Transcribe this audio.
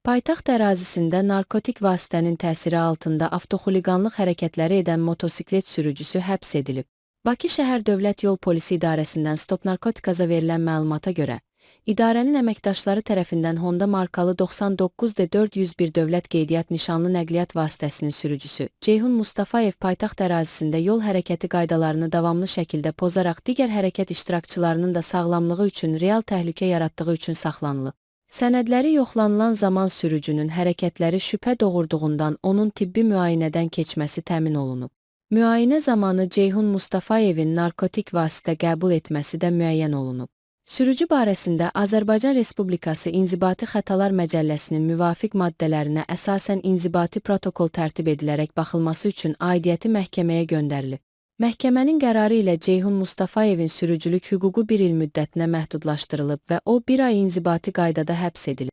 Paytaxt ərazisində narkotik vasitənin təsiri altında avtoxuliqanlıq hərəkətləri edən motosiklet sürücüsü həbs edilib. Bakı şəhər Dövlət Yol Polisi İdarəsindən Stop Narkotikaza verilən məlumata görə, idarənin əməkdaşları tərəfindən Honda markalı 99D401 dövlət qeydiyyat nişanlı nəqliyyat vasitəsinin sürücüsü Ceyhun Mustafayev paytaxt ərazisində yol hərəkəti qaydalarını davamlı şəkildə pozaraq digər hərəkət iştirakçılarının da sağlamlığı üçün real təhlükə yaratdığı üçün saxlanılıb. Sənədləri yoxlanılan zaman sürücünün hərəkətləri şübhə doğurduğundan onun tibbi müayinədən keçməsi təmin olunub. Müayinə zamanı Ceyhun Mustafayevin narkotik vasitə qəbul etməsi də müəyyən olunub. Sürücü barəsində Azərbaycan Respublikası İnzibati Xətalar Məcəlləsinin müvafiq maddələrinə əsasən inzibati protokol tərtib edilərək baxılması üçün aidiyyəti məhkəməyə göndərilib. Məhkəmənin qərarı ilə Ceyhun Mustafayevin sürücülük hüququ 1 il müddətinə məhdudlaşdırılıb və o 1 ay inzibati qaydada həbs edilib.